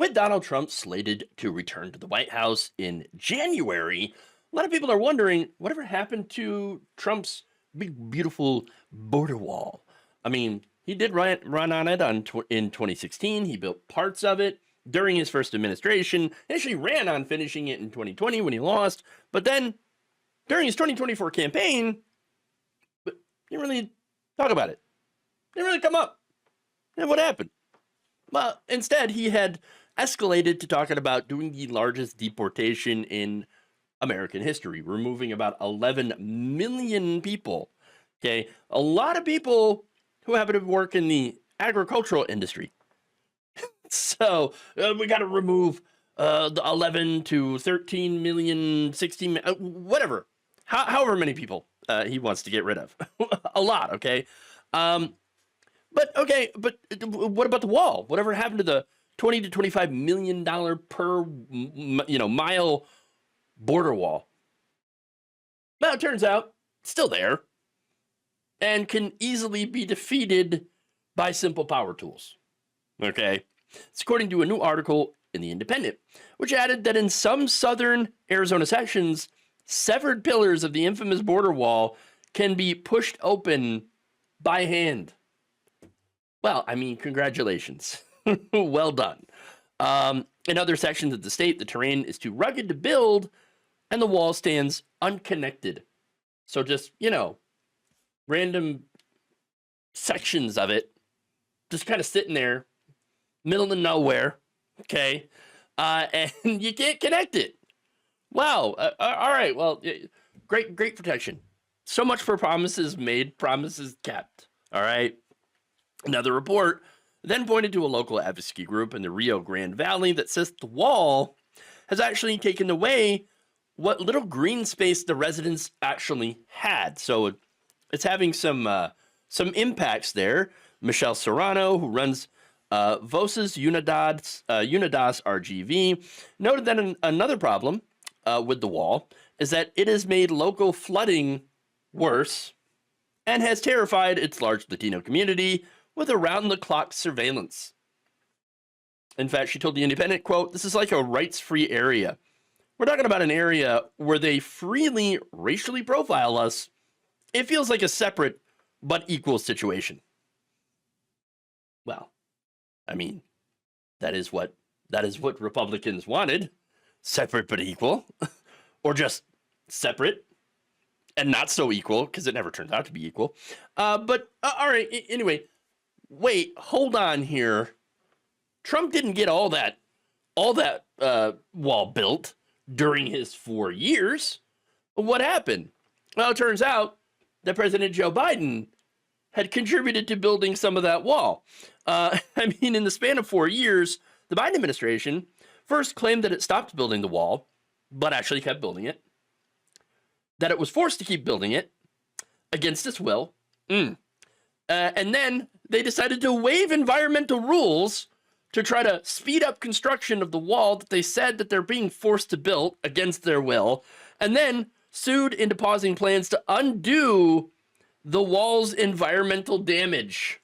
With Donald Trump slated to return to the White House in January, a lot of people are wondering whatever happened to Trump's big, beautiful border wall. I mean, he did run on it in 2016. He built parts of it during his first administration. He actually ran on finishing it in 2020 when he lost. But then during his 2024 campaign, he didn't really talk about it. Didn't really come up. And what happened? Well, instead, he had escalated to talking about doing the largest deportation in American history, removing about 11 million people. Okay, a lot of people who happen to work in the agricultural industry. So we got to remove the 11 to 13 million, 16, whatever, however many people he wants to get rid of. A lot, okay? But what about the wall? Whatever happened to the 20 to 25 million dollar per mile border wall? Well, it turns out it's still there and can easily be defeated by simple power tools. Okay, it's according to a new article in the Independent, which added that in some southern Arizona sections, severed pillars of the infamous border wall can be pushed open by hand. Well, I mean, congratulations. Well done. In other sections of the state, the terrain is too rugged to build, and the wall stands unconnected. So just, random sections of it just kind of sitting there, middle of nowhere, okay? And you can't connect it. Wow. All right. Well, great protection. So much for promises made, promises kept. All right. Another report then pointed to a local advocacy group in the Rio Grande Valley that says the wall has actually taken away what little green space the residents actually had. So it's having some impacts there. Michelle Serrano, who runs Voces Unidas RGV, noted that another problem with the wall is that it has made local flooding worse and has terrified its large Latino community with around-the-clock surveillance. In fact, she told the Independent, quote, "This is like a rights-free area. We're talking about an area where they freely racially profile us. It feels like a separate but equal situation." Well, I mean, that is what Republicans wanted. Separate but equal. Or just separate and not so equal, because it never turns out to be equal. But all right, anyway, wait, hold on here. Trump didn't get all that wall built during his 4 years. What happened? Well, it turns out that President Joe Biden had contributed to building some of that wall. I mean, in the span of 4 years, the Biden administration first claimed that it stopped building the wall, but actually kept building it. That it was forced to keep building it against its will. And then they decided to waive environmental rules to try to speed up construction of the wall that they said that they're being forced to build against their will, and then sued into pausing plans to undo the wall's environmental damage.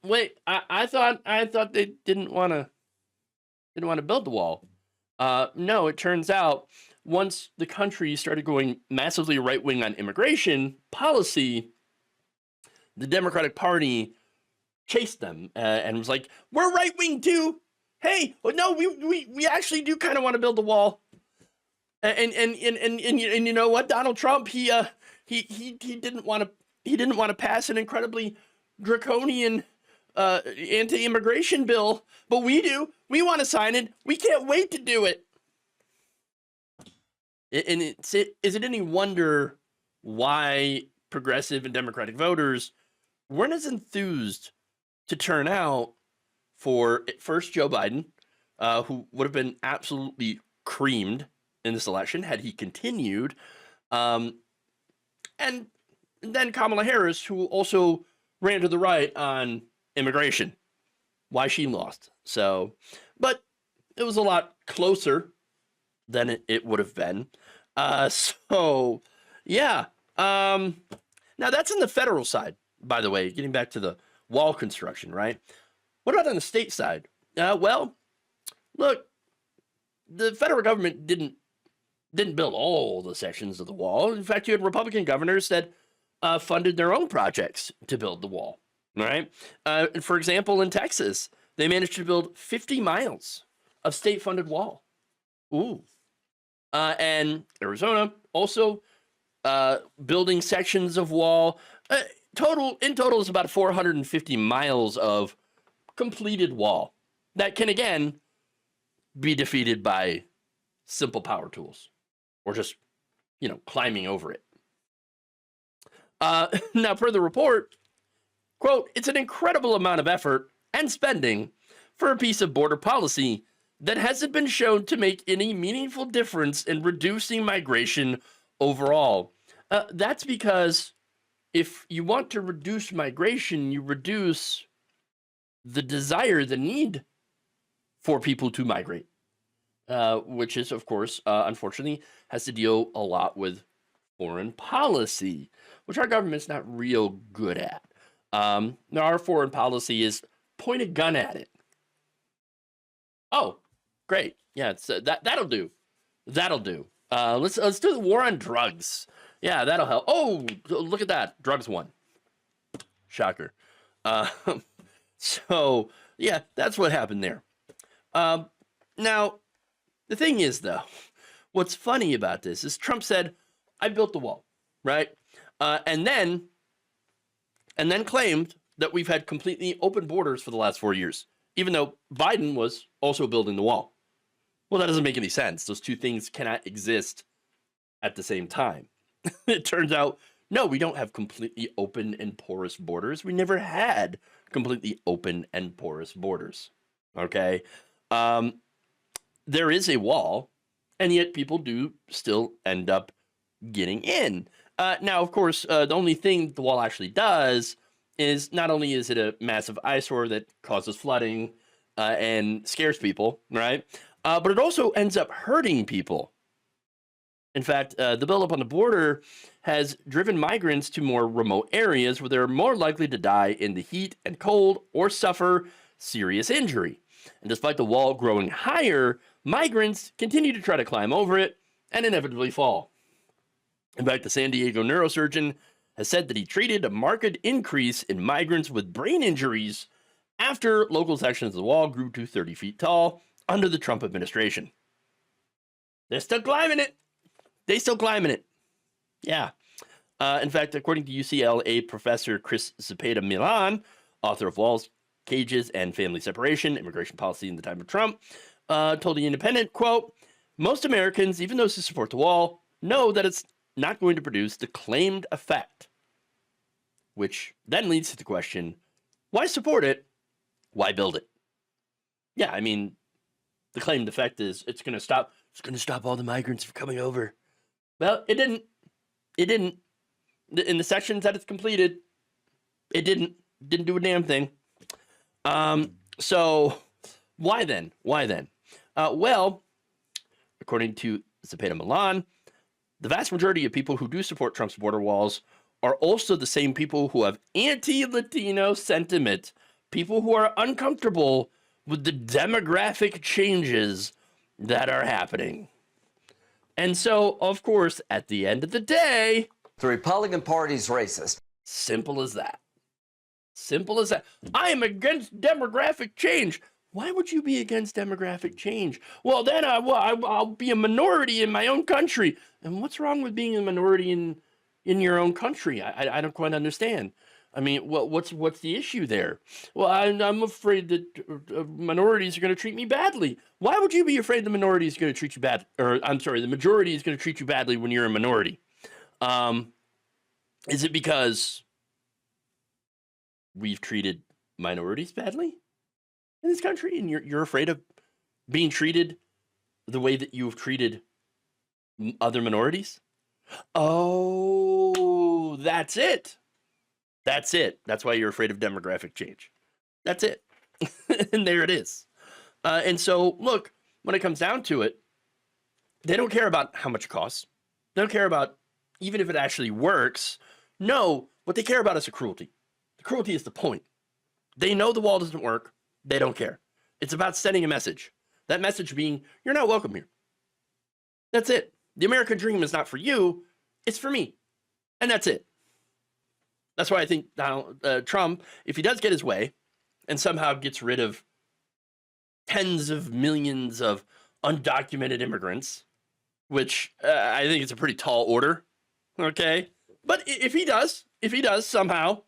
Wait, I thought they didn't want to build the wall. No, it turns out once the country started going massively right-wing on immigration policy, the Democratic Party chased them and was like, "We're right-wing too. Hey, no, we actually do kind of want to build the wall." And you know what? Donald Trump, he didn't want to pass an incredibly draconian anti-immigration bill, but we do. We want to sign it. We can't wait to do it. And is it any wonder why progressive and Democratic voters weren't as enthused to turn out for first Joe Biden, who would have been absolutely creamed in this election had he continued, and then Kamala Harris, who also ran to the right on immigration, why she lost. So, but it was a lot closer than it would have been. So, yeah. Now that's on the federal side, by the way, getting back to the wall construction, right? What about on the state side? Well, look, the federal government didn't build all the sections of the wall. In fact, you had Republican governors that funded their own projects to build the wall. All right. For example, in Texas, they managed to build 50 miles of state-funded wall. Ooh. And Arizona also building sections of wall. In total is about 450 miles of completed wall that can again be defeated by simple power tools or just climbing over it. Now, per the report, quote, it's an incredible amount of effort and spending for a piece of border policy that hasn't been shown to make any meaningful difference in reducing migration overall. That's because if you want to reduce migration, you reduce the desire, the need for people to migrate, which is, of course, unfortunately, has to deal a lot with foreign policy, which our government's not real good at. Now, our foreign policy is point a gun at it. Oh, great. Yeah, it's, that'll do. That'll do. Let's do the war on drugs. Yeah, that'll help. Oh, look at that. Drugs won. Shocker. So, yeah, that's what happened there. Now, the thing is, though, what's funny about this is Trump said, I built the wall, right? And then claimed that we've had completely open borders for the last 4 years, even though Biden was also building the wall. Well, that doesn't make any sense. Those two things cannot exist at the same time. It turns out, no, we don't have completely open and porous borders. We never had completely open and porous borders. Okay? There is a wall, and yet people do still end up getting in. Now, of course, the only thing the wall actually does is not only is it a massive eyesore that causes flooding and scares people, right? But it also ends up hurting people. In fact, the buildup on the border has driven migrants to more remote areas where they're more likely to die in the heat and cold or suffer serious injury. And despite the wall growing higher, migrants continue to try to climb over it and inevitably fall. In fact, the San Diego neurosurgeon has said that he treated a marked increase in migrants with brain injuries after local sections of the wall grew to 30 feet tall under the Trump administration. They're still climbing it. They still climbing it. Yeah. In fact, according to UCLA professor Chris Cepeda-Milan, author of Walls, Cages, and Family Separation, Immigration Policy in the Time of Trump, told The Independent, quote, most Americans, even those who support the wall, know that it's not going to produce the claimed effect. Which then leads to the question, why support it? Why build it? Yeah, I mean, the claimed effect is it's going to stop all the migrants from coming over. Well, it didn't. It didn't. In the sections that it's completed, it didn't do a damn thing. So why then? Well, according to Cepeda-Milan, the vast majority of people who do support Trump's border walls are also the same people who have anti-Latino sentiment, people who are uncomfortable with the demographic changes that are happening. And so, of course, at the end of the day, the Republican Party's racist. Simple as that. Simple as that. I am against demographic change. Why would you be against demographic change? Well, then I'll be a minority in my own country. And what's wrong with being a minority in your own country? I don't quite understand. I mean, what's the issue there? Well, I'm afraid that minorities are going to treat me badly. Why would you be afraid the minority is going to treat you bad? Or I'm sorry, the majority is going to treat you badly when you're a minority? Is it because we've treated minorities badly in this country, and you're afraid of being treated the way that you've treated other minorities? Oh, that's it. That's it. That's why you're afraid of demographic change. That's it. And there it is. And so, look, when it comes down to it, they don't care about how much it costs. They don't care about even if it actually works. No, what they care about is the cruelty. The cruelty is the point. They know the wall doesn't work. They don't care. It's about sending a message. That message being, you're not welcome here. That's it. The American dream is not for you, it's for me. And that's it. That's why I think Trump, if he does get his way and somehow gets rid of tens of millions of undocumented immigrants, which I think is a pretty tall order, okay? But if he does somehow,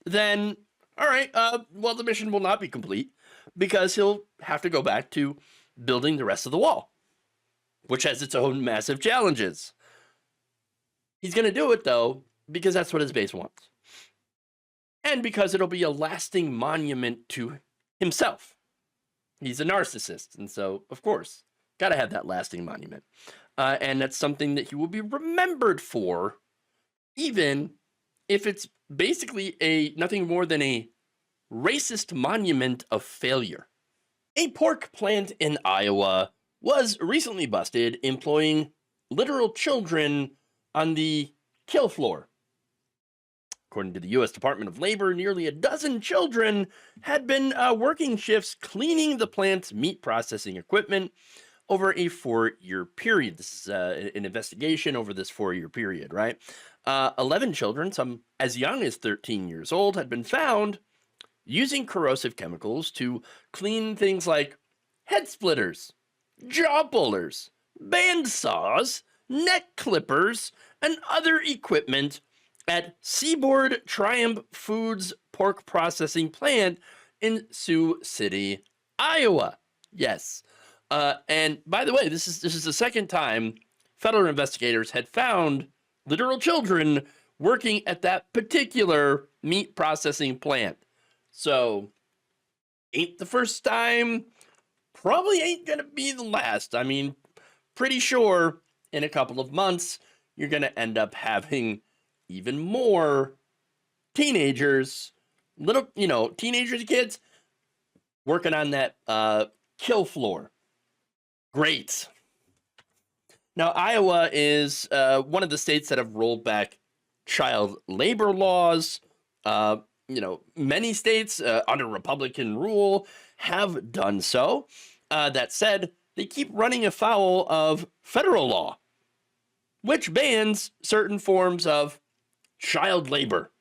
then all right, well, the mission will not be complete because he'll have to go back to building the rest of the wall, which has its own massive challenges. He's going to do it, though, because that's what his base wants. And because it'll be a lasting monument to himself. He's a narcissist, and so, of course, got to have that lasting monument. And that's something that he will be remembered for, even if it's basically nothing more than a racist monument of failure. A pork plant in Iowa was recently busted employing literal children on the kill floor. According to the U.S. Department of Labor, nearly a dozen children had been working shifts cleaning the plant's meat processing equipment over a 4-year period. This is an investigation over this 4-year period, right? 11 children, some as young as 13 years old, had been found using corrosive chemicals to clean things like head splitters, jaw pullers, band saws, neck clippers, and other equipment at Seaboard Triumph Foods pork processing plant in Sioux City, Iowa. Yes. And by the way, this is the second time federal investigators had found literal children working at that particular meat processing plant. So, ain't the first time, probably ain't gonna be the last. I mean, pretty sure in a couple of months, you're gonna end up having even more teenagers, teenagers and kids working on that kill floor. Great. Now, Iowa is one of the states that have rolled back child labor laws. Many states under Republican rule have done so. That said, they keep running afoul of federal law, which bans certain forms of child labor.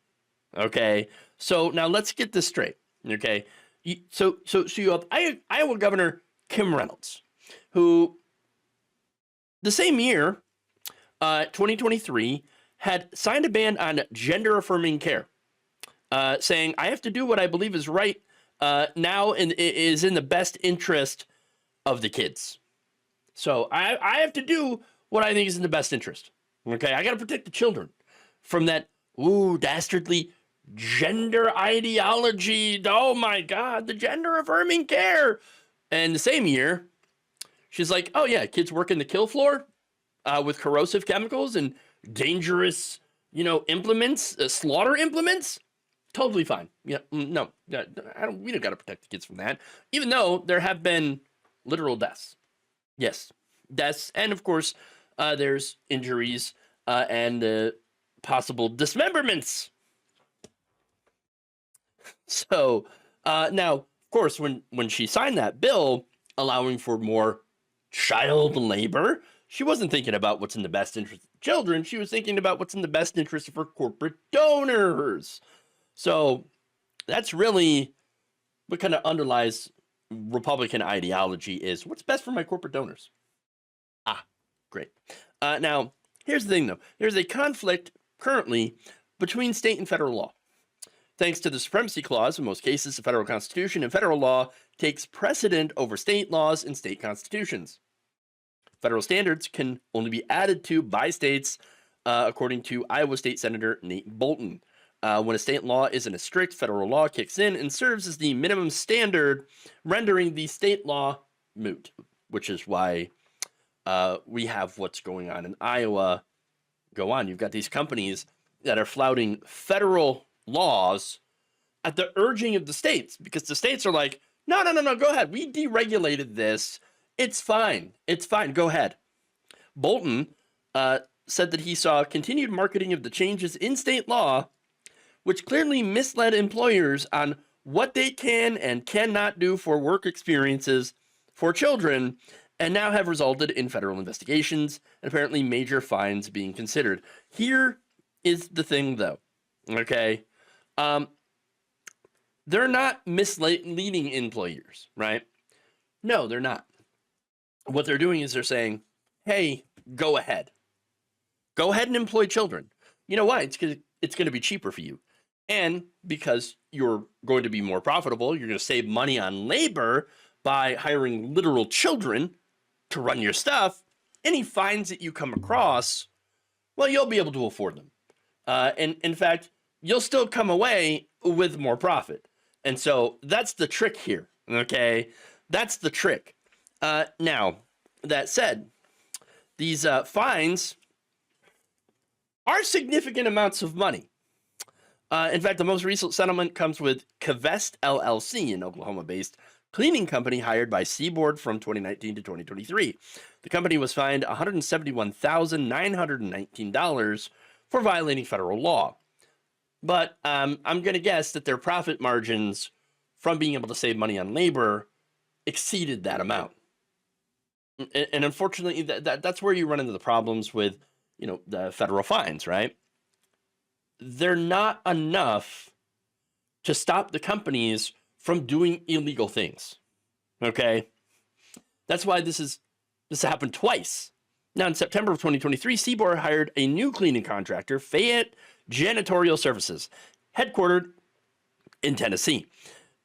Okay, so now let's get this straight. Okay, so you have Iowa Governor Kim Reynolds, who the same year, 2023, had signed a ban on gender-affirming care, saying, I have to do what I believe is right now and is in the best interest of the kids. So I have to do what I think is in the best interest. Okay, I got to protect the children from that, dastardly gender ideology. Oh my God, the gender-affirming care. And the same year, she's like, oh yeah, kids work in the kill floor with corrosive chemicals and dangerous, implements, slaughter implements. Totally fine. Yeah, no, we don't got to protect the kids from that. Even though there have been literal deaths. Yes, deaths. And of course, there's injuries and possible dismemberments. So now, of course, when she signed that bill allowing for more child labor, she wasn't thinking about what's in the best interest of children. She was thinking about what's in the best interest of her corporate donors. So that's really what kind of underlies Republican ideology is what's best for my corporate donors. Great. Now, here's the thing, though. There's a conflict currently between state and federal law. Thanks to the Supremacy Clause, in most cases, the federal constitution and federal law takes precedent over state laws and state constitutions. Federal standards can only be added to by states, according to Iowa State Senator Nate Bolton. When a state law isn't as strict, federal law kicks in and serves as the minimum standard, rendering the state law moot, which is why we have what's going on in Iowa go on. You've got these companies that are flouting federal laws at the urging of the states, because the states are like, no, go ahead. We deregulated this. It's fine. Go ahead. Bolton said that he saw continued marketing of the changes in state law, which clearly misled employers on what they can and cannot do for work experiences for children, and now have resulted in federal investigations and apparently major fines being considered. Here is the thing, though, okay? They're not misleading employers, right? No, they're not. What they're doing is they're saying, hey, go ahead. Go ahead and employ children. You know why? It's because it's going to be cheaper for you. And because you're going to be more profitable, you're going to save money on labor by hiring literal children to run your stuff. Any fines that you come across, well, you'll be able to afford them. And in fact, you'll still come away with more profit. And so that's the trick here, okay? That's the trick. Now, that said, these fines are significant amounts of money. In fact, the most recent settlement comes with Kvest LLC, an Oklahoma-based cleaning company hired by Seaboard from 2019 to 2023. The company was fined $171,919 for violating federal law. But I'm going to guess that their profit margins from being able to save money on labor exceeded that amount. And unfortunately, that's where you run into the problems with, the federal fines, right? They're not enough to stop the companies from doing illegal things, okay? That's why this happened twice. Now, in September of 2023, Seaboard hired a new cleaning contractor, Fayette Janitorial Services, headquartered in Tennessee.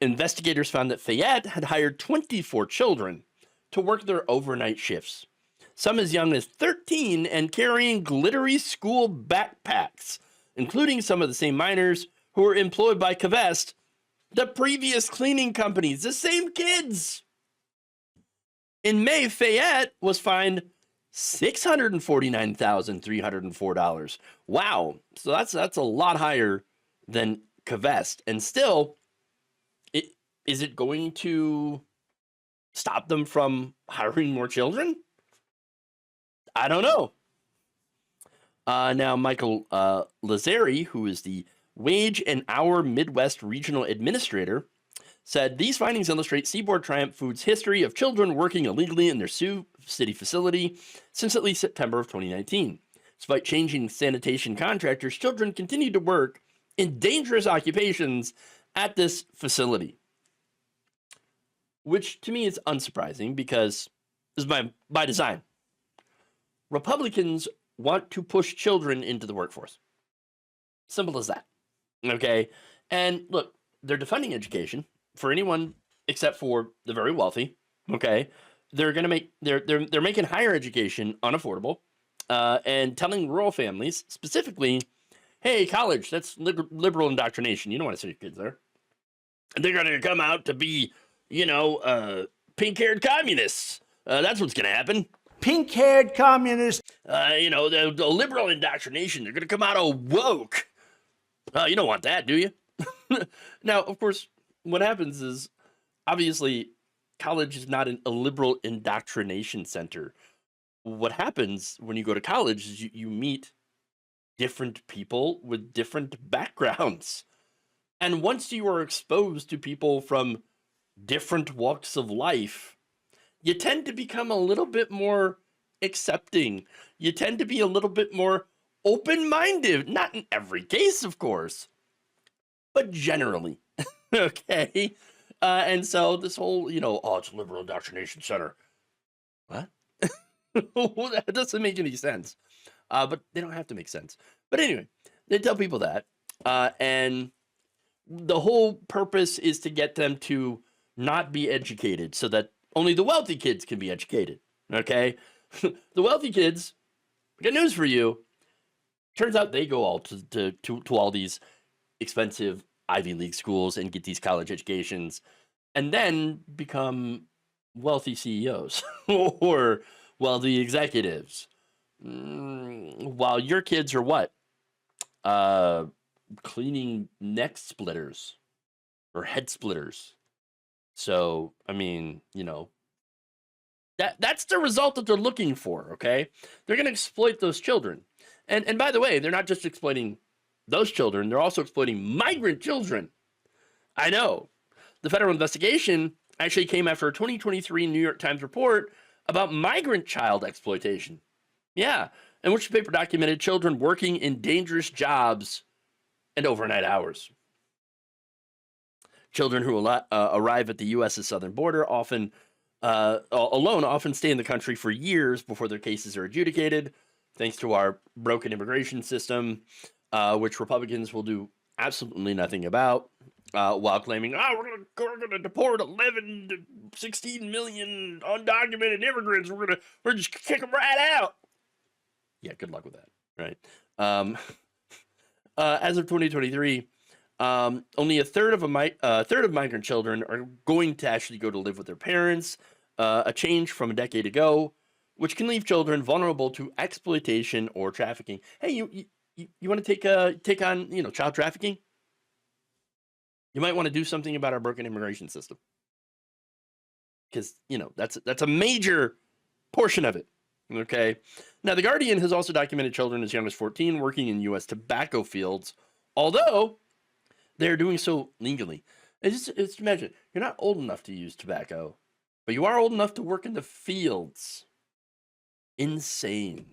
Investigators found that Fayette had hired 24 children to work their overnight shifts, some as young as 13 and carrying glittery school backpacks, including some of the same minors who were employed by Kvest, the previous cleaning companies, the same kids. In May, Fayette was fined $649,304. Wow. So that's a lot higher than Kvest. And still, is it going to stop them from hiring more children? I don't know. Now, Michael Lazzari, who is the Wage and Hour Midwest Regional Administrator, said these findings illustrate Seaboard Triumph Foods' history of children working illegally in their Sioux City facility since at least September of 2019. Despite changing sanitation contractors, children continued to work in dangerous occupations at this facility, which to me is unsurprising because this is by design. Republicans want to push children into the workforce. Simple as that. Okay? And look, they're defunding education for anyone except for the very wealthy. Okay? They're going to make they're making higher education unaffordable, and telling rural families specifically, hey, college, that's liberal indoctrination. You don't want to send your kids there. And they're going to come out to be, pink-haired communists. That's what's going to happen. Pink-haired communists. The liberal indoctrination. They're going to come out all woke. You don't want that, do you? Now, of course, what happens is, obviously, college is not a liberal indoctrination center. What happens when you go to college is you meet different people with different backgrounds. And once you are exposed to people from different walks of life, you tend to become a little bit more accepting. You tend to be a little bit more open-minded. Not in every case, of course, but generally. Okay? And so this whole, it's a liberal indoctrination center. What? That doesn't make any sense. But they don't have to make sense. But anyway, they tell people that. And the whole purpose is to get them to not be educated so that only the wealthy kids can be educated. Okay? The wealthy kids, I got news for you. Turns out they go all to all these expensive Ivy League schools and get these college educations and then become wealthy CEOs or wealthy executives. While your kids are what? Cleaning neck splitters or head splitters. So, that's the result that they're looking for, okay? They're going to exploit those children. And by the way, they're not just exploiting those children, they're also exploiting migrant children. I know. The federal investigation actually came after a 2023 New York Times report about migrant child exploitation. Yeah, in which the paper documented children working in dangerous jobs and overnight hours. Children who arrive at the U.S.'s southern border often stay in the country for years before their cases are adjudicated, thanks to our broken immigration system, which Republicans will do absolutely nothing about, while claiming, we're gonna deport 11 to 16 million undocumented immigrants. We're just kick them right out. Yeah, good luck with that, right? As of 2023, only a third of migrant children are going to actually go to live with their parents, a change from a decade ago, which can leave children vulnerable to exploitation or trafficking. Hey, you want to take on child trafficking? You might want to do something about our broken immigration system, because that's a major portion of it. Okay. Now, The Guardian has also documented children as young as 14 working in U.S. tobacco fields, although they're doing so legally. And just imagine, you're not old enough to use tobacco, but you are old enough to work in the fields. Insane.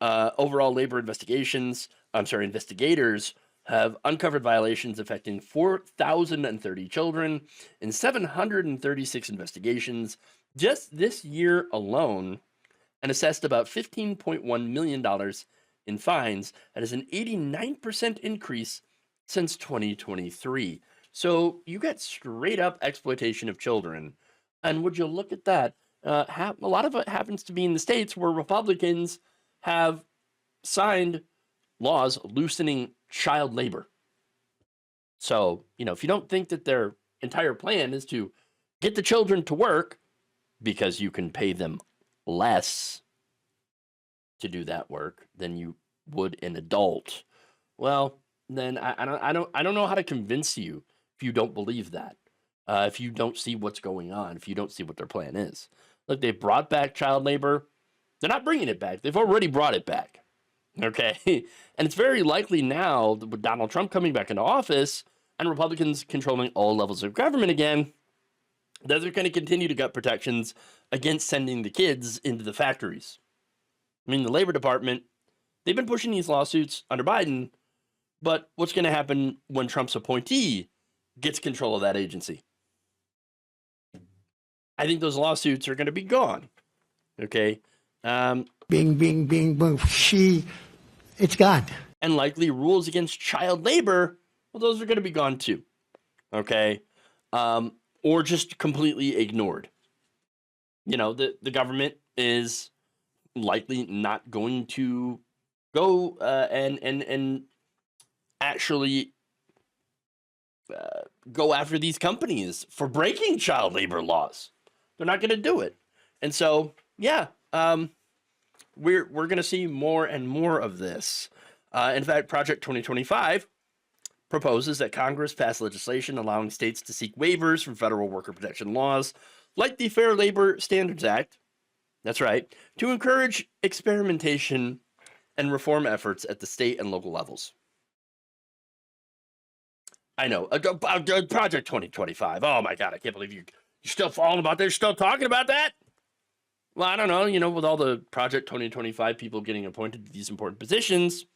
Overall labor investigators have uncovered violations affecting 4,030 children in 736 investigations just this year alone, and assessed about $15.1 million in fines. That is an 89% increase since 2023. So you get straight up exploitation of children. And would you look at that? A lot of it happens to be in the states where Republicans have signed laws loosening child labor. So, if you don't think that their entire plan is to get the children to work because you can pay them less to do that work than you would an adult, well, then I don't know how to convince you if you don't believe that. If you don't see what's going on, if you don't see what their plan is. Look, they brought back child labor. They're not bringing it back. They've already brought it back. Okay. And it's very likely now, with Donald Trump coming back into office and Republicans controlling all levels of government again, that they're going to continue to gut protections against sending the kids into the factories. I mean, the Labor Department, they've been pushing these lawsuits under Biden, but what's going to happen when Trump's appointee gets control of that agency? I think those lawsuits are going to be gone. Okay. Bing, bing, bing, boom. It's gone. And likely rules against child labor, well, those are going to be gone too. Okay. Or just completely ignored. The government is likely not going to go and actually go after these companies for breaking child labor laws. They're not going to do it. And so, yeah, we're going to see more and more of this. In fact, Project 2025 proposes that Congress pass legislation allowing states to seek waivers from federal worker protection laws, like the Fair Labor Standards Act. That's right, to encourage experimentation and reform efforts at the state and local levels. I know, Project 2025. Oh my God, I can't believe you're still falling about that. You're still talking about that? Well, I don't know, with all the Project 2025 people getting appointed to these important positions,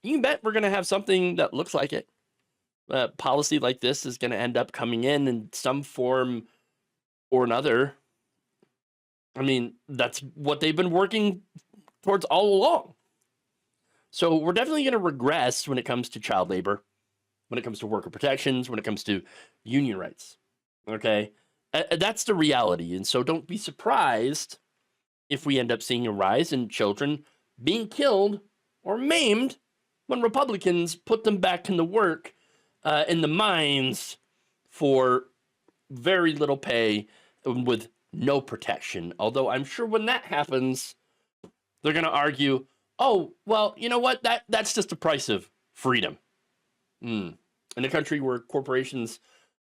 you can bet we're going to have something that looks like it. Policy like this is going to end up coming in some form or another. I mean, that's what they've been working towards all along. So we're definitely going to regress when it comes to child labor, when it comes to worker protections, when it comes to union rights. Okay? That's the reality. And so don't be surprised if we end up seeing a rise in children being killed or maimed when Republicans put them back in the work in the mines for very little pay with no protection. Although I'm sure when that happens, they're going to argue, oh, well, you know what? That's just the price of freedom. In a country where corporations,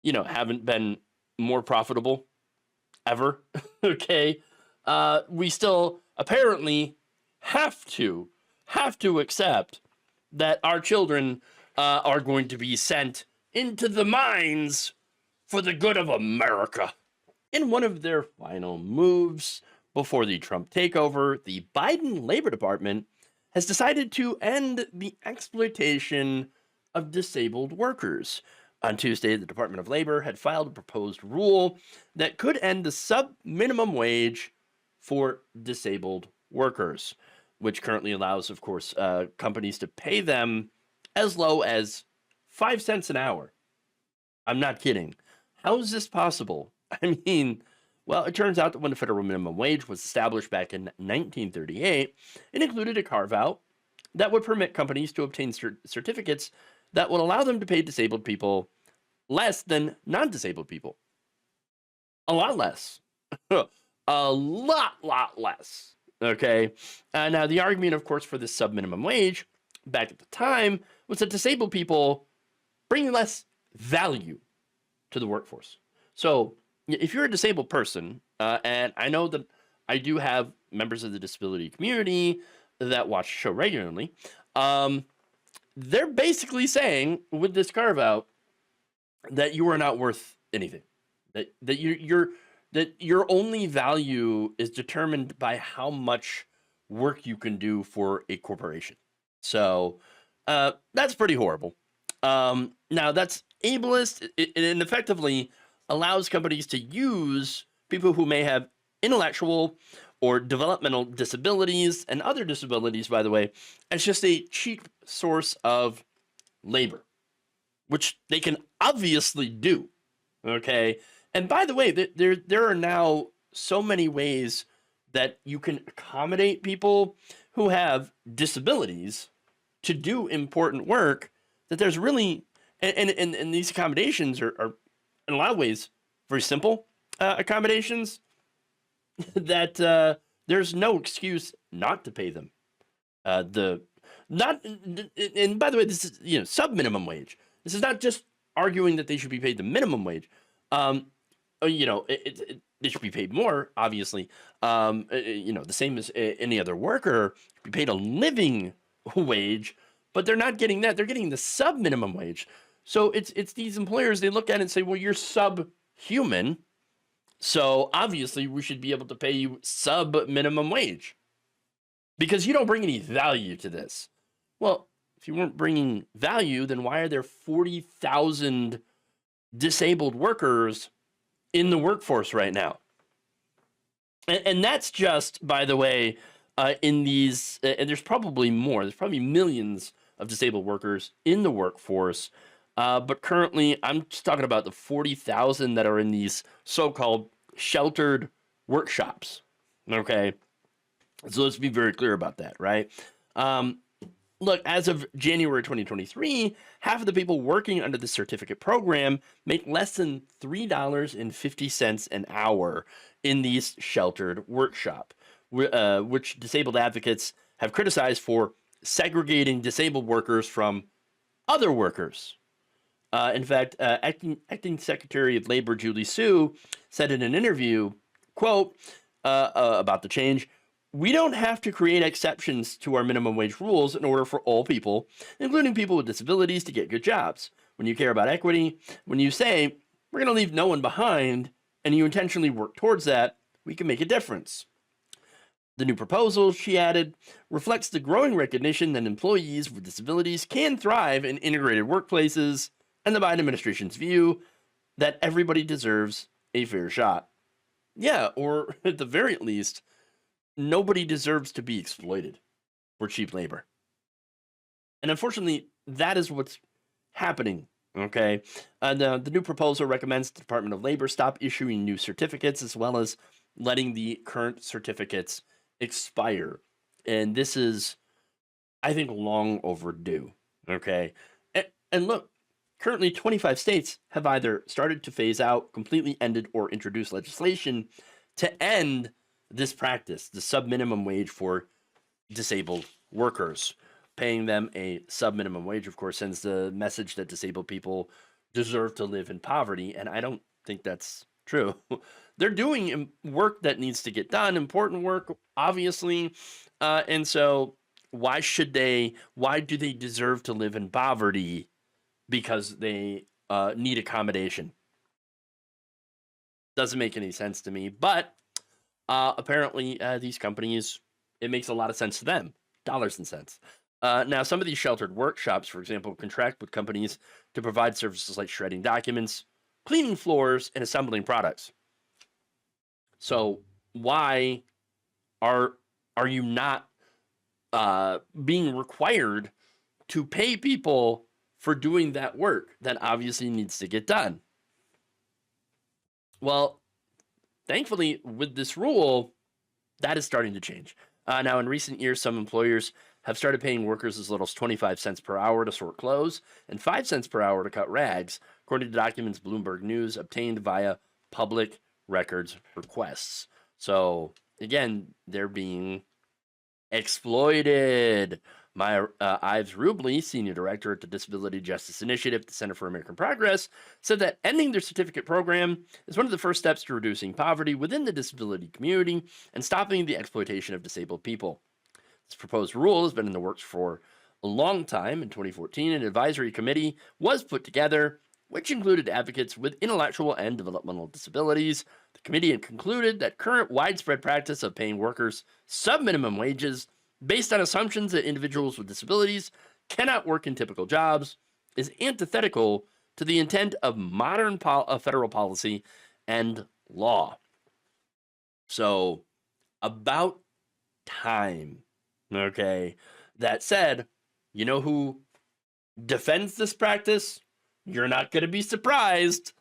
haven't been more profitable ever, okay, we still apparently have to accept that our children are going to be sent into the mines for the good of America. In one of their final moves before the Trump takeover, the Biden Labor Department has decided to end the exploitation of disabled workers. On Tuesday, the Department of Labor had filed a proposed rule that could end the sub-minimum wage for disabled workers, which currently allows, of course, companies to pay them as low as 5 cents an hour. I'm not kidding. How is this possible? I mean, well, it turns out that when the federal minimum wage was established back in 1938, it included a carve out that would permit companies to obtain certificates that would allow them to pay disabled people less than non disabled people. A lot less. A lot less. Okay. Now, the argument, of course, for this sub minimum wage back at the time was that disabled people bring less value to the workforce. So, if you're a disabled person, and I know that I do have members of the disability community that watch the show regularly, they're basically saying with this carve out that you are not worth anything. That your only value is determined by how much work you can do for a corporation. So that's pretty horrible. Now that's ableist and effectively allows companies to use people who may have intellectual or developmental disabilities and other disabilities, by the way, as just a cheap source of labor, which they can obviously do. Okay. And by the way, there are now so many ways that you can accommodate people who have disabilities to do important work that there's really, and these accommodations are in a lot of ways very simple accommodations that there's no excuse not to pay them. And by the way, this is sub minimum wage. This is not just arguing that they should be paid the minimum wage. They should be paid more, obviously. The same as any other worker, be paid a living wage, but they're not getting that. They're getting the sub minimum wage. So it's these employers, they look at it and say, well, you're subhuman, so obviously we should be able to pay you sub minimum wage because you don't bring any value to this. Well, if you weren't bringing value, then why are there 40,000 disabled workers in the workforce right now? And that's just, by the way, in these, and there's probably more, there's probably millions of disabled workers in the workforce. But currently, I'm just talking about the 40,000 that are in these so-called sheltered workshops. Okay, so let's be very clear about that, right? Look, as of January 2023, half of the people working under the certificate program make less than $3.50 an hour in these sheltered workshops, which disabled advocates have criticized for segregating disabled workers from other workers. In fact, acting Secretary of Labor Julie Su said in an interview, quote, about the change, "We don't have to create exceptions to our minimum wage rules in order for all people, including people with disabilities, to get good jobs. When you care about equity, when you say, we're going to leave no one behind, and you intentionally work towards that, we can make a difference." The new proposal, she added, reflects the growing recognition that employees with disabilities can thrive in integrated workplaces and the Biden administration's view that everybody deserves a fair shot. Yeah, or at the very least, nobody deserves to be exploited for cheap labor. And unfortunately, that is what's happening. Okay. The new proposal recommends the Department of Labor stop issuing new certificates as well as letting the current certificates expire. And this is, I think, long overdue. Okay. And look, currently 25 states have either started to phase out, completely ended, or introduced legislation to end this practice, the sub-minimum wage for disabled workers. Paying them a sub-minimum wage, of course, sends the message that disabled people deserve to live in poverty, and I don't think that's true. They're doing work that needs to get done, important work, obviously, and so why do they deserve to live in poverty because they need accommodation. Doesn't make any sense to me, but apparently these companies, it makes a lot of sense to them. Dollars and cents. Now, some of these sheltered workshops, for example, contract with companies to provide services like shredding documents, cleaning floors, and assembling products. So why are you not being required to pay people for doing that work that obviously needs to get done? Well, thankfully, with this rule, that is starting to change. Now, in recent years, some employers have started paying workers as little as 25 cents per hour to sort clothes and 5 cents per hour to cut rags, according to documents Bloomberg News obtained via public records requests. So, again, they're being exploited. Ives Rubley, senior director at the Disability Justice Initiative, the Center for American Progress, said that ending their certificate program is one of the first steps to reducing poverty within the disability community and stopping the exploitation of disabled people. This proposed rule has been in the works for a long time. In 2014, an advisory committee was put together, which included advocates with intellectual and developmental disabilities. The committee had concluded that current widespread practice of paying workers sub-minimum wages based on assumptions that individuals with disabilities cannot work in typical jobs is antithetical to the intent of modern federal policy and law. So, about time. Okay. That said, you know who defends this practice? You're not going to be surprised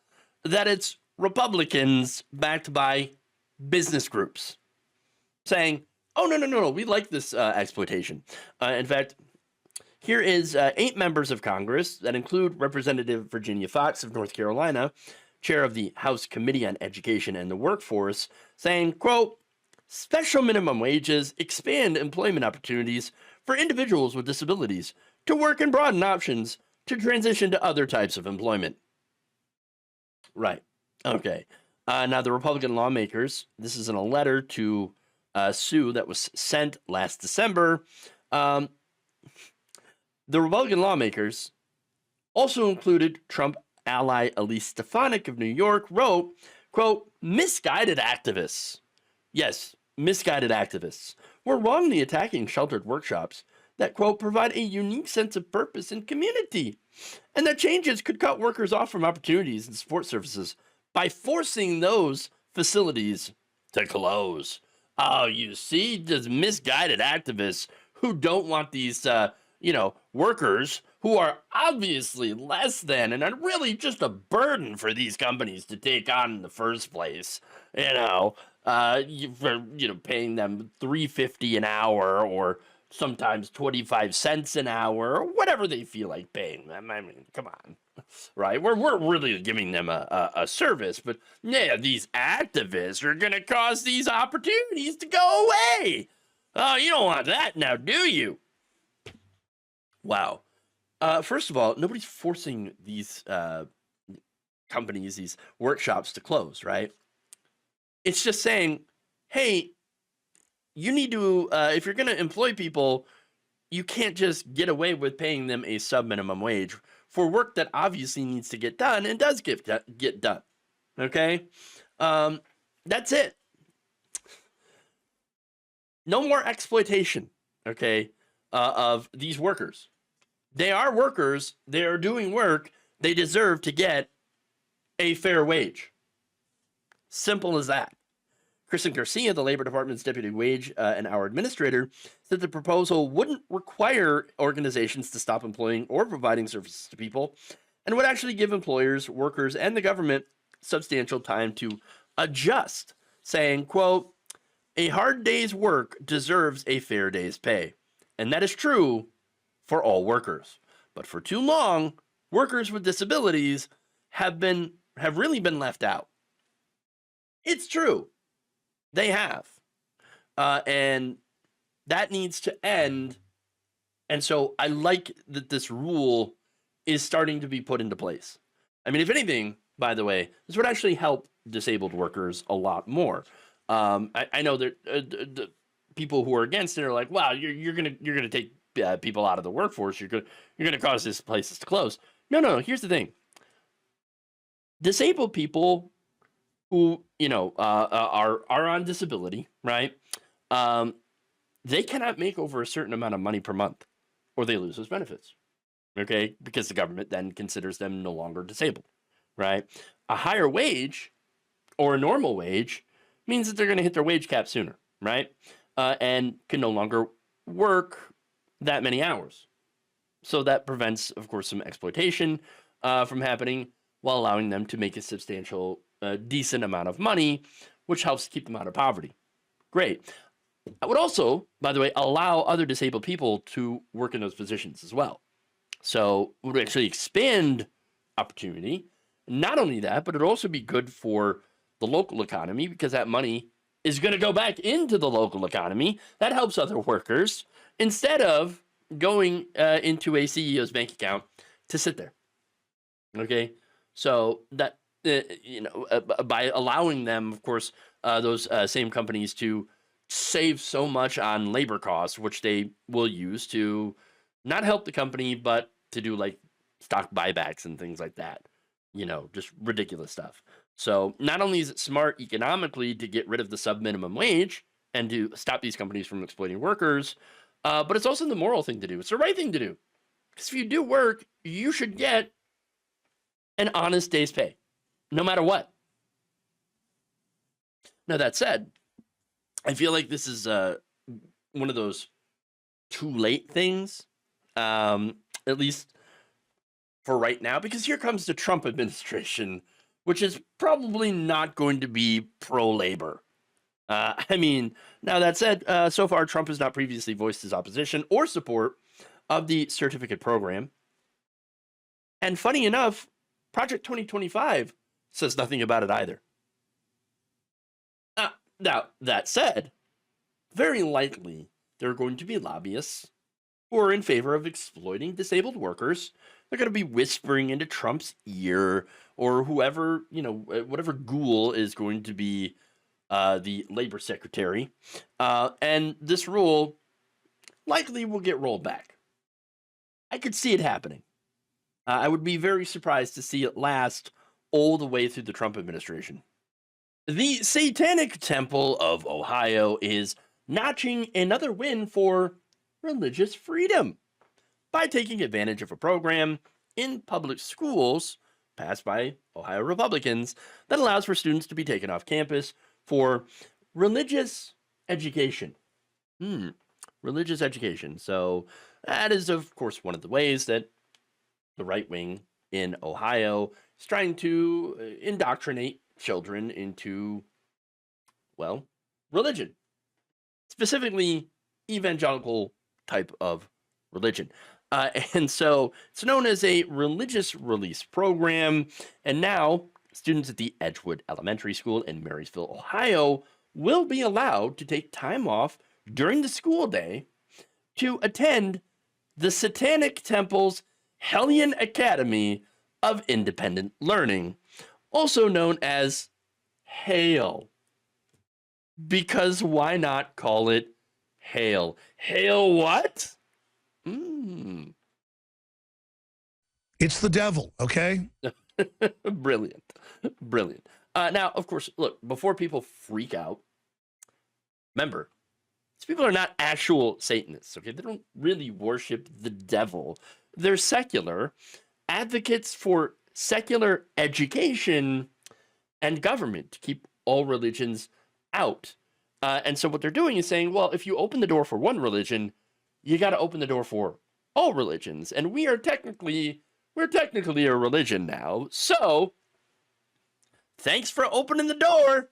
that it's Republicans backed by business groups saying, oh, no, we like this exploitation. In fact, here is 8 members of Congress that include Representative Virginia Foxx of North Carolina, chair of the House Committee on Education and the Workforce, saying, quote, special minimum wages expand employment opportunities for individuals with disabilities to work and broaden options to transition to other types of employment. Right. Okay. Now, the Republican lawmakers, this is in a letter to Sue that was sent last December. The Republican lawmakers, also included Trump ally Elise Stefanik of New York, wrote, quote, misguided activists. Yes, misguided activists were wrongly attacking sheltered workshops that, quote, provide a unique sense of purpose and community, and that changes could cut workers off from opportunities and support services by forcing those facilities to close. Oh, you see, just misguided activists who don't want these, workers who are obviously less than and are really just a burden for these companies to take on in the first place. Paying them $3.50 an hour or sometimes 25 cents an hour or whatever they feel like paying them. I mean, come on. Right? We're really giving them a service, but yeah, these activists are going to cause these opportunities to go away. Oh, you don't want that now, do you? Wow. First of all, nobody's forcing these companies, these workshops to close, right? It's just saying, hey, you need to, if you're going to employ people, you can't just get away with paying them a sub-minimum wage for work that obviously needs to get done and does get done. Okay? That's it. No more exploitation, okay, of these workers. They are workers. They are doing work. They deserve to get a fair wage. Simple as that. Kristen Garcia, the Labor Department's deputy wage and hour administrator, said the proposal wouldn't require organizations to stop employing or providing services to people and would actually give employers, workers, and the government substantial time to adjust, saying, quote, a hard day's work deserves a fair day's pay. And that is true for all workers. But for too long, workers with disabilities have really been left out. It's true. They have. And that needs to end. And so I like that this rule is starting to be put into place. I mean, if anything, by the way, this would actually help disabled workers a lot more. I know that the people who are against it are like, wow, you're gonna take people out of the workforce. You're gonna cause these places to close. No. Here's the thing. disabled people who, are on disability, right? Um, they cannot make over a certain amount of money per month, or they lose those benefits. Okay, because the government then considers them no longer disabled, right? A higher wage or a normal wage means that they're going to hit their wage cap sooner, right? And can no longer work that many hours. So that prevents, of course, some exploitation from happening while allowing them to make a substantial, decent amount of money, which helps keep them out of poverty. Great. I would also, by the way, allow other disabled people to work in those positions as well. So it would actually expand opportunity. Not only that, but it'd also be good for the local economy because that money is going to go back into the local economy. That helps other workers instead of going into a CEO's bank account to sit there. Okay, so that by allowing them, of course, those same companies to save so much on labor costs, which they will use to not help the company, but to do like stock buybacks and things like that. Just ridiculous stuff. So not only is it smart economically to get rid of the sub-minimum wage and to stop these companies from exploiting workers, but it's also the moral thing to do. It's the right thing to do. Because if you do work, you should get an honest day's pay, no matter what. Now, that said, I feel like this is one of those too late things, at least for right now, because here comes the Trump administration, which is probably not going to be pro-labor. Now that said, so far Trump has not previously voiced his opposition or support of the certificate program. And funny enough, Project 2025 says nothing about it either. Now, that said, very likely there are going to be lobbyists who are in favor of exploiting disabled workers. They're going to be whispering into Trump's ear, or whoever, whatever ghoul is going to be the labor secretary. And this rule likely will get rolled back. I could see it happening. I would be very surprised to see it last all the way through the Trump administration. The Satanic Temple of Ohio is notching another win for religious freedom by taking advantage of a program in public schools passed by Ohio Republicans that allows for students to be taken off campus for religious education. Religious education. So that is, of course, one of the ways that the right wing in Ohio is trying to indoctrinate children into, well, religion, specifically evangelical type of religion. And so it's known as a religious release program. And now students at the Edgewood Elementary School in Marysville, Ohio, will be allowed to take time off during the school day to attend the Satanic Temple's Hellion Academy of Independent Learning, also known as HAIL. Because why not call it HAIL? HAIL what? It's the devil, okay? Brilliant. Now, of course, look, before people freak out, remember, these people are not actual Satanists, okay? They don't really worship the devil. They're secular advocates for secular education and government to keep all religions out. And so what they're doing is saying, well, if you open the door for one religion, you got to open the door for all religions. And we're technically a religion now. So thanks for opening the door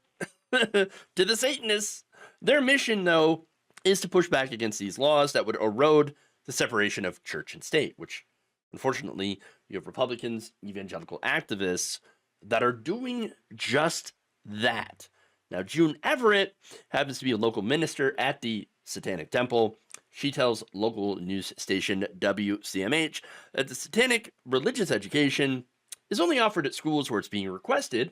to the Satanists. Their mission, though, is to push back against these laws that would erode the separation of church and state, which, unfortunately, you have Republicans, evangelical activists that are doing just that. Now, June Everett happens to be a local minister at the Satanic Temple. She tells local news station WCMH that the Satanic religious education is only offered at schools where it's being requested,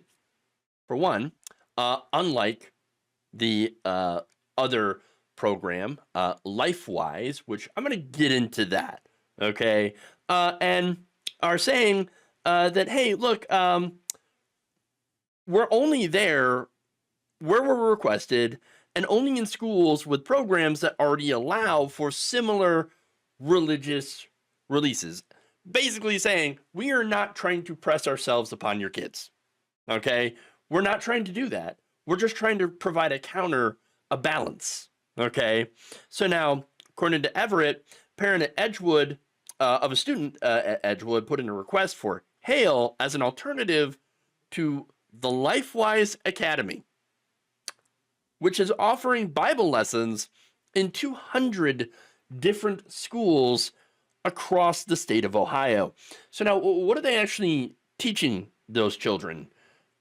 for one, unlike the other program, LifeWise, which I'm going to get into that, okay? And are saying that, hey, look, we're only there where we're requested and only in schools with programs that already allow for similar religious releases. Basically saying, we are not trying to press ourselves upon your kids. Okay? We're not trying to do that. We're just trying to provide a balance. Okay? So now, according to Everett, parent at Edgewood, of a student at Edgewood put in a request for Hale as an alternative to the LifeWise Academy, which is offering Bible lessons in 200 different schools across the state of Ohio. So now, what are they actually teaching those children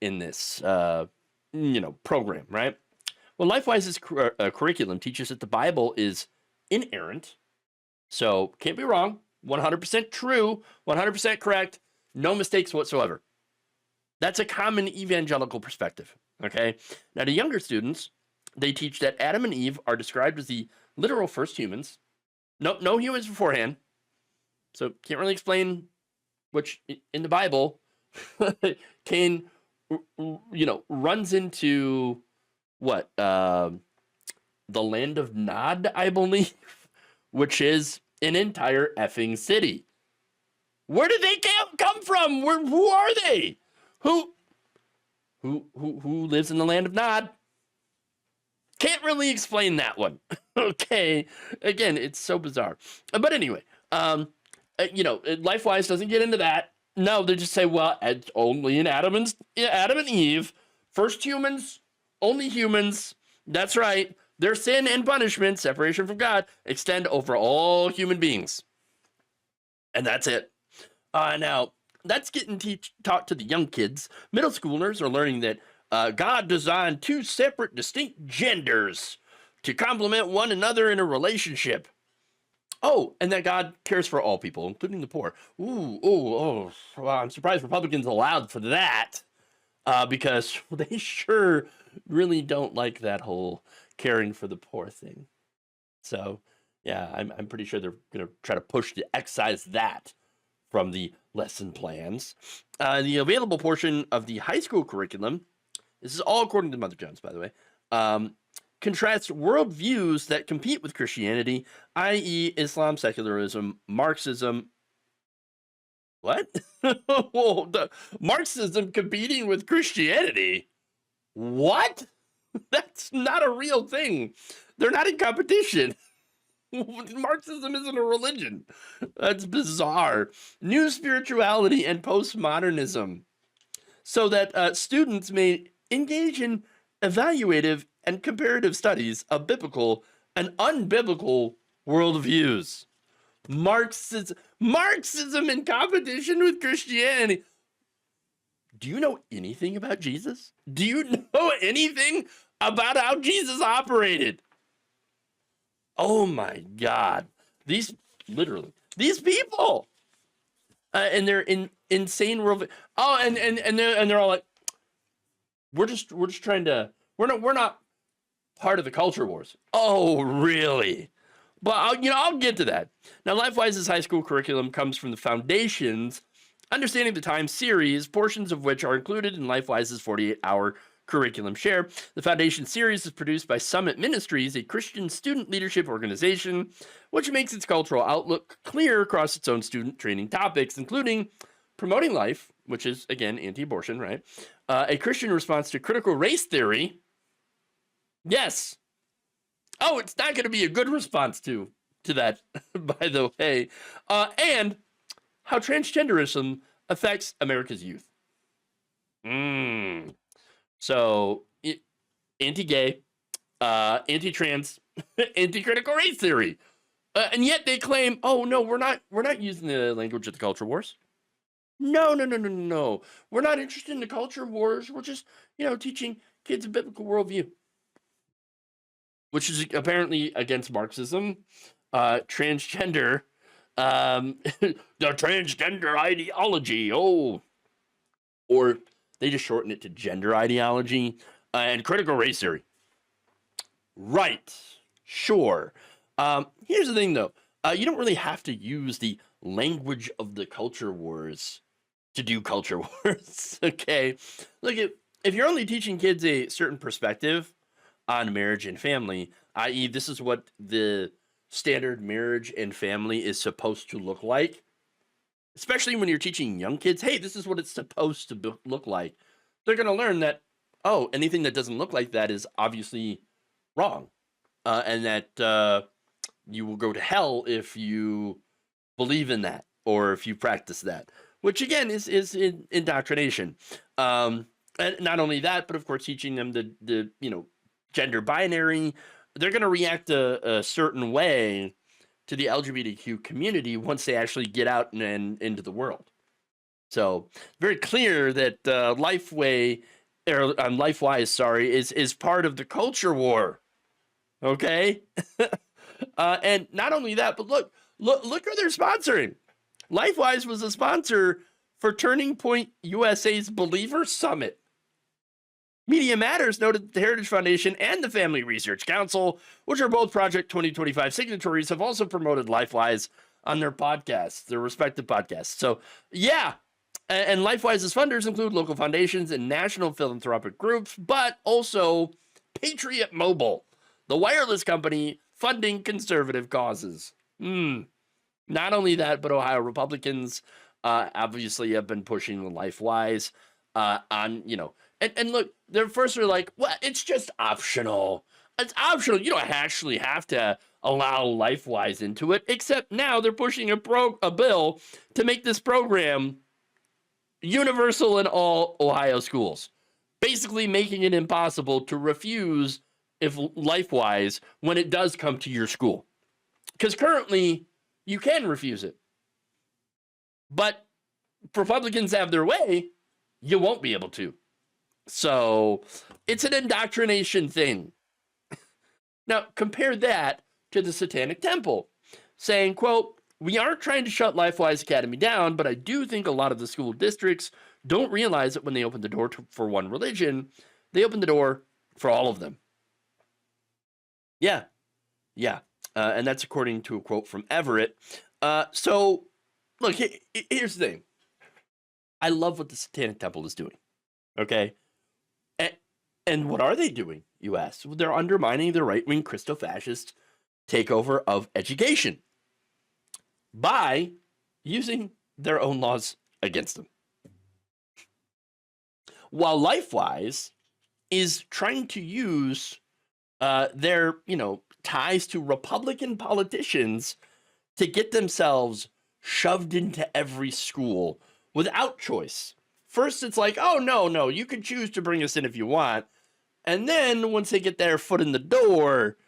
in this, program, right? Well, LifeWise's curriculum teaches that the Bible is inerrant, so can't be wrong, 100% true, 100% correct, no mistakes whatsoever. That's a common evangelical perspective, okay? Now, to younger students, they teach that Adam and Eve are described as the literal first humans. No humans beforehand. So can't really explain which in the Bible Cain, runs into what? The land of Nod, I believe, which is an entire effing city. Where did they come from? Who are they? Who lives in the land of Nod? Can't really explain that one. Okay. Again, it's so bizarre. But anyway, LifeWise doesn't get into that. No, they just say, well, it's only in Adam and Eve, first humans, only humans. That's right. Their sin and punishment, separation from God, extend over all human beings. And that's it. Now, that's getting taught to the young kids. Middle schoolers are learning that God designed two separate, distinct genders to complement one another in a relationship. Oh, and that God cares for all people, including the poor. Well, I'm surprised Republicans allowed for that, because they sure really don't like that whole caring for the poor thing. So, yeah, I'm pretty sure they're going to try to push to excise that from the lesson plans. The available portion of the high school curriculum, this is all according to Mother Jones, by the way, contrasts worldviews that compete with Christianity, i.e. Islam, secularism, Marxism. What? Marxism competing with Christianity? What? That's not a real thing. They're not in competition. Marxism isn't a religion. That's bizarre. New spirituality and postmodernism, so that students may engage in evaluative and comparative studies of biblical and unbiblical worldviews. Marxism in competition with Christianity. Do you know anything about Jesus? Do you know anything about how Jesus operated? Oh my God. These people, and they're insane world. Oh, and they're all like, we're just trying to, we're not part of the culture wars. Oh, really? But I'll get to that. Now, LifeWise's high school curriculum comes from the Foundation's Understanding the Times series, portions of which are included in LifeWise's 48-hour curriculum share. The Foundation series is produced by Summit Ministries, a Christian student leadership organization, which makes its cultural outlook clear across its own student training topics, including promoting life, which is, again, anti-abortion, right? A Christian response to critical race theory. Yes. Oh, it's not going to be a good response to that, by the way. And how transgenderism affects America's youth. So, anti-gay, anti-trans, anti-critical race theory. And yet they claim, oh, no, we're not using the language of the culture wars. No. We're not interested in the culture wars. We're just, teaching kids a biblical worldview, which is apparently against Marxism, transgender, the transgender ideology. Oh, or they just shorten it to gender ideology, and critical race theory. Right. Sure. Here's the thing, though. You don't really have to use the language of the culture wars to do culture wars. Okay. Look at if you're only teaching kids a certain perspective on marriage and family, i.e., this is what the standard marriage and family is supposed to look like, especially when you're teaching young kids, hey, this is what it's supposed to look like, they're going to learn that, oh, anything that doesn't look like that is obviously wrong, and that you will go to hell if you believe in that or if you practice that, which again is indoctrination. And not only that, but of course teaching them the gender binary. They're going to react a certain way to the LGBTQ community once they actually get out and into the world. So very clear that LifeWise, is part of the culture war. Okay, and not only that, but look who they're sponsoring. LifeWise was a sponsor for Turning Point USA's Believer Summit. Media Matters noted that the Heritage Foundation and the Family Research Council, which are both Project 2025 signatories, have also promoted LifeWise on their podcasts, their respective podcasts. So, yeah, and LifeWise's funders include local foundations and national philanthropic groups, but also Patriot Mobile, the wireless company funding conservative causes. Not only that, but Ohio Republicans obviously have been pushing the LifeWise on, and look, they're first are like, well, it's just optional. It's optional. You don't actually have to allow LifeWise into it, except now they're pushing a bill to make this program universal in all Ohio schools, basically making it impossible to refuse if LifeWise when it does come to your school. Because currently, you can refuse it. But if Republicans have their way, you won't be able to. So it's an indoctrination thing. Now, compare that to the Satanic Temple, saying, quote, we aren't trying to shut LifeWise Academy down, but I do think a lot of the school districts don't realize that when they open the door for one religion, they open the door for all of them. Yeah. And that's according to a quote from Everett. So, look, here's the thing. I love what the Satanic Temple is doing, okay? And what are they doing, you ask? Well, they're undermining the right-wing Christo-fascist takeover of education by using their own laws against them. While LifeWise is trying to use their, ties to Republican politicians to get themselves shoved into every school without choice. First, it's like, oh, no, you can choose to bring us in if you want. And then once they get their foot in the door,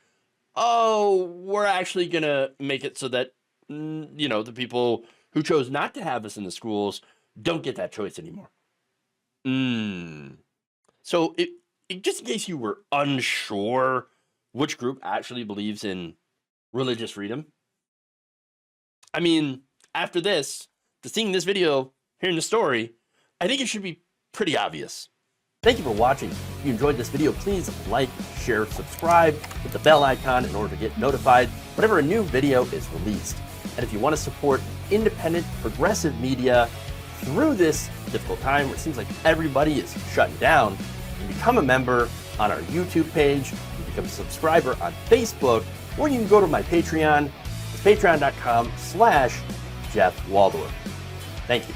oh, we're actually going to make it so that, the people who chose not to have us in the schools don't get that choice anymore. So just in case you were unsure which group actually believes in religious freedom, I mean, after this, to seeing this video, hearing the story, I think it should be pretty obvious. Thank you for watching. If you enjoyed this video, please like, share, subscribe, hit the bell icon in order to get notified whenever a new video is released. And if you want to support independent, progressive media through this difficult time where it seems like everybody is shutting down, you can become a member on our YouTube page, you can become a subscriber on Facebook, or you can go to my Patreon. It's patreon.com/Jeff Waldorf. Thank you.